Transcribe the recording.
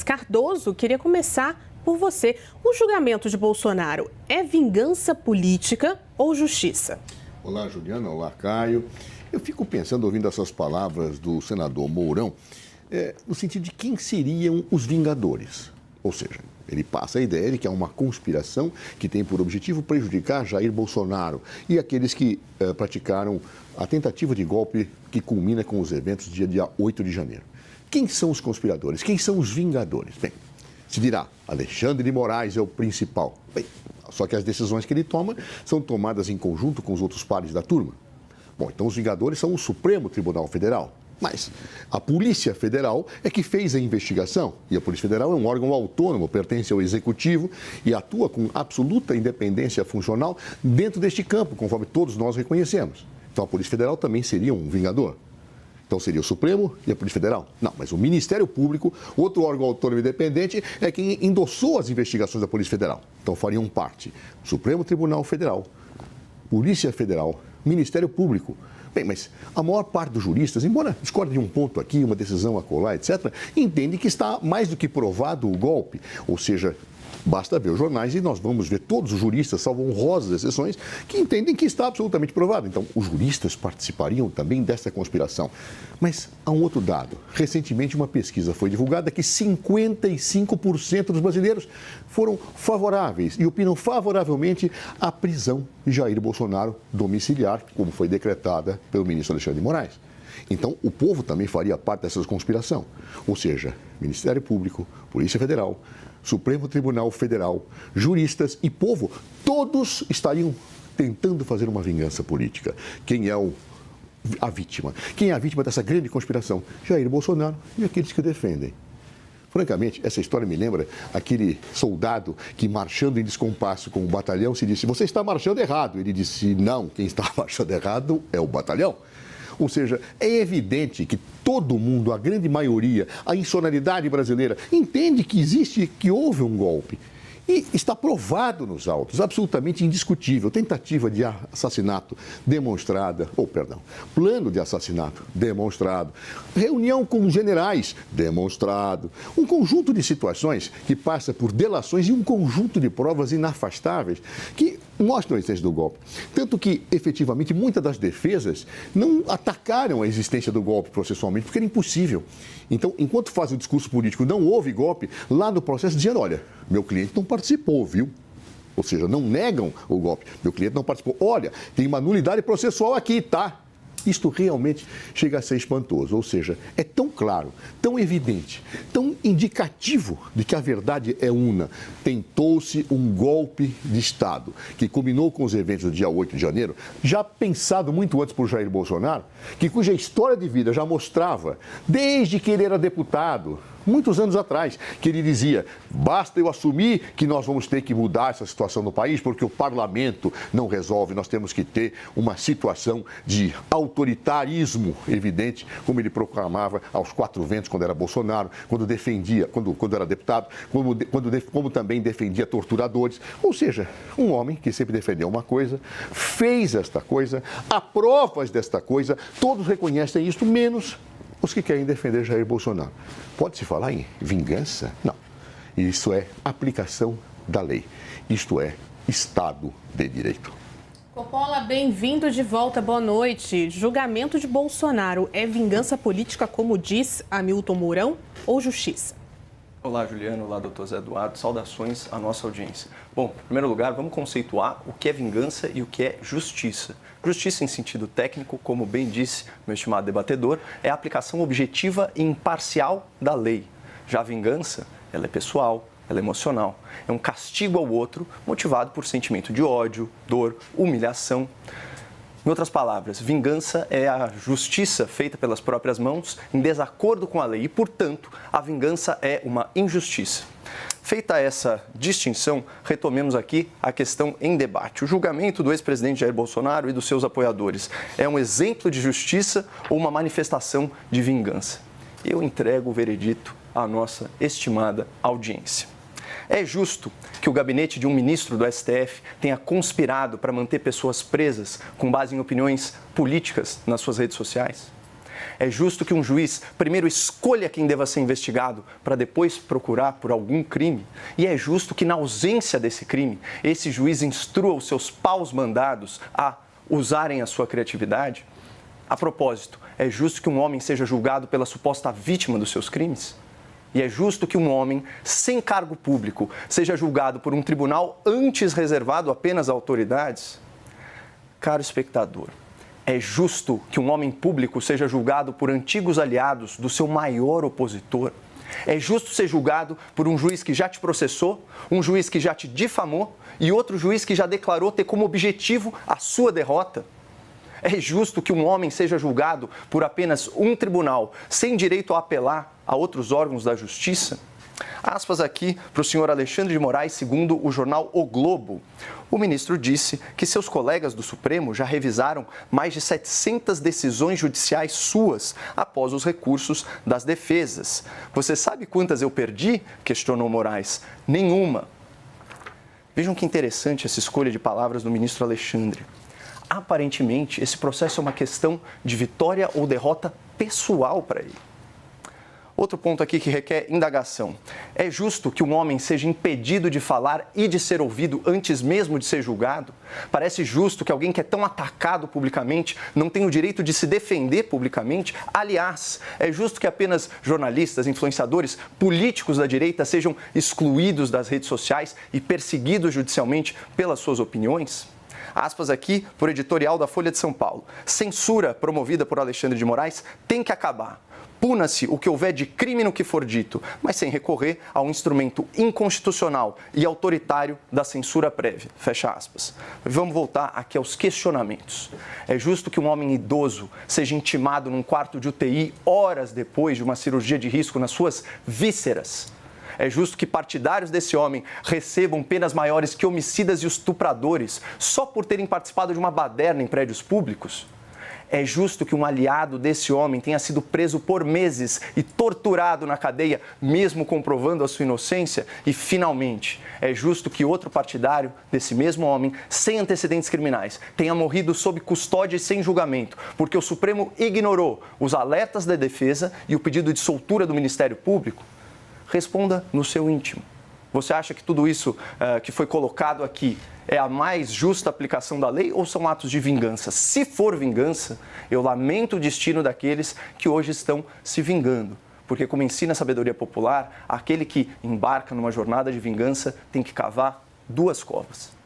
Cardoso, queria começar por você. O julgamento de Bolsonaro é vingança política ou justiça? Olá, Juliana. Olá, Caio. Eu fico pensando, ouvindo essas palavras do senador Mourão, no sentido de quem seriam os vingadores. Ou seja, ele passa a ideia de que há uma conspiração que tem por objetivo prejudicar Jair Bolsonaro e aqueles que praticaram a tentativa de golpe que culmina com os eventos do dia 8 de janeiro. Quem são os conspiradores? Quem são os vingadores? Bem, se dirá, Alexandre de Moraes é o principal. Bem, só que as decisões que ele toma são tomadas em conjunto com os outros pares da turma. Bom, então os vingadores são o Supremo Tribunal Federal. Mas a Polícia Federal é que fez a investigação. E a Polícia Federal é um órgão autônomo, pertence ao Executivo e atua com absoluta independência funcional dentro deste campo, conforme todos nós reconhecemos. Então a Polícia Federal também seria um vingador. Então seria o Supremo e a Polícia Federal? Não, mas o Ministério Público, outro órgão autônomo independente, é quem endossou as investigações da Polícia Federal. Então fariam parte Supremo Tribunal Federal, Polícia Federal, Ministério Público. Bem, mas a maior parte dos juristas, embora discorde de um ponto aqui, uma decisão acolá, etc., entende que está mais do que provado o golpe. Ou seja, basta ver os jornais e nós vamos ver todos os juristas, salvo honrosas exceções, que entendem que está absolutamente provado. Então, os juristas participariam também dessa conspiração. Mas há um outro dado. Recentemente, uma pesquisa foi divulgada que 55% dos brasileiros foram favoráveis e opinam favoravelmente à prisão de Jair Bolsonaro domiciliar, como foi decretada pelo ministro Alexandre de Moraes. Então, o povo também faria parte dessa conspiração. Ou seja, Ministério Público, Polícia Federal, Supremo Tribunal Federal, juristas e povo, todos estariam tentando fazer uma vingança política. Quem é a vítima? Quem é a vítima dessa grande conspiração? Jair Bolsonaro e aqueles que o defendem. Francamente, essa história me lembra aquele soldado que, marchando em descompasso com o batalhão, se disse: "Você está marchando errado." Ele disse: "Não, quem está marchando errado é o batalhão." Ou seja, é evidente que todo mundo, a grande maioria, a insonoridade brasileira, entende que existe, que houve um golpe. E está provado nos autos, absolutamente indiscutível. Tentativa de assassinato demonstrada, plano de assassinato demonstrado. Reunião com generais demonstrado. Um conjunto de situações que passa por delações e um conjunto de provas inafastáveis que mostram a existência do golpe. Tanto que, efetivamente, muitas das defesas não atacaram a existência do golpe processualmente, porque era impossível. Então, enquanto faz o discurso político, não houve golpe, lá no processo dizendo: olha, meu cliente não participou, viu? Ou seja, não negam o golpe. Meu cliente não participou. Olha, tem uma nulidade processual aqui, tá? Isto realmente chega a ser espantoso. Ou seja, é tão claro, tão evidente, tão indicativo de que a verdade é una. Tentou-se um golpe de Estado que culminou com os eventos do dia 8 de janeiro, já pensado muito antes por Jair Bolsonaro, cuja história de vida já mostrava, desde que ele era deputado, muitos anos atrás, que ele dizia: basta eu assumir que nós vamos ter que mudar essa situação no país, porque o parlamento não resolve, nós temos que ter uma situação de autoritarismo evidente, como ele proclamava aos quatro ventos quando era Bolsonaro, quando defendia, quando era deputado, como também defendia torturadores. Ou seja, um homem que sempre defendeu uma coisa, fez esta coisa, há provas desta coisa, todos reconhecem isso, menos os que querem defender Jair Bolsonaro. Pode-se falar em vingança? Não. Isso é aplicação da lei. Isto é Estado de Direito. Coppola, bem-vindo de volta. Boa noite. Julgamento de Bolsonaro é vingança política, como diz Hamilton Mourão, ou justiça? Olá, Juliano. Olá, doutor Zé Eduardo. Saudações à nossa audiência. Bom, em primeiro lugar, vamos conceituar o que é vingança e o que é justiça. Justiça, em sentido técnico, como bem disse meu estimado debatedor, é a aplicação objetiva e imparcial da lei. Já a vingança, ela é pessoal, ela é emocional. É um castigo ao outro motivado por sentimento de ódio, dor, humilhação. Em outras palavras, vingança é a justiça feita pelas próprias mãos em desacordo com a lei e, portanto, a vingança é uma injustiça. Feita essa distinção, retomemos aqui a questão em debate. O julgamento do ex-presidente Jair Bolsonaro e dos seus apoiadores é um exemplo de justiça ou uma manifestação de vingança? Eu entrego o veredito à nossa estimada audiência. É justo que o gabinete de um ministro do STF tenha conspirado para manter pessoas presas com base em opiniões políticas nas suas redes sociais? É justo que um juiz primeiro escolha quem deva ser investigado para depois procurar por algum crime? E é justo que, na ausência desse crime, esse juiz instrua os seus paus mandados a usarem a sua criatividade? A propósito, é justo que um homem seja julgado pela suposta vítima dos seus crimes? E é justo que um homem sem cargo público seja julgado por um tribunal antes reservado apenas a autoridades? Caro espectador, é justo que um homem público seja julgado por antigos aliados do seu maior opositor? É justo ser julgado por um juiz que já te processou, um juiz que já te difamou e outro juiz que já declarou ter como objetivo a sua derrota? É justo que um homem seja julgado por apenas um tribunal, sem direito a apelar a outros órgãos da justiça? Aspas aqui para o senhor Alexandre de Moraes, segundo o jornal O Globo. O ministro disse que seus colegas do Supremo já revisaram mais de 700 decisões judiciais suas após os recursos das defesas. Você sabe quantas eu perdi? Questionou Moraes. Nenhuma. Vejam que interessante essa escolha de palavras do ministro Alexandre. Aparentemente, esse processo é uma questão de vitória ou derrota pessoal para ele. Outro ponto aqui que requer indagação. É justo que um homem seja impedido de falar e de ser ouvido antes mesmo de ser julgado? Parece justo que alguém que é tão atacado publicamente não tenha o direito de se defender publicamente? Aliás, é justo que apenas jornalistas, influenciadores, políticos da direita sejam excluídos das redes sociais e perseguidos judicialmente pelas suas opiniões? Aspas aqui por editorial da Folha de São Paulo. Censura promovida por Alexandre de Moraes tem que acabar. Puna-se o que houver de crime no que for dito, mas sem recorrer ao instrumento inconstitucional e autoritário da censura prévia. Fecha aspas. Vamos voltar aqui aos questionamentos. É justo que um homem idoso seja intimado num quarto de UTI horas depois de uma cirurgia de risco nas suas vísceras? É justo que partidários desse homem recebam penas maiores que homicidas e estupradores só por terem participado de uma baderna em prédios públicos? É justo que um aliado desse homem tenha sido preso por meses e torturado na cadeia, mesmo comprovando a sua inocência? E, finalmente, é justo que outro partidário desse mesmo homem, sem antecedentes criminais, tenha morrido sob custódia e sem julgamento, porque o Supremo ignorou os alertas da defesa e o pedido de soltura do Ministério Público? Responda no seu íntimo. Você acha que tudo isso que foi colocado aqui é a mais justa aplicação da lei ou são atos de vingança? Se for vingança, eu lamento o destino daqueles que hoje estão se vingando. Porque, como ensina a sabedoria popular, aquele que embarca numa jornada de vingança tem que cavar 2 covas.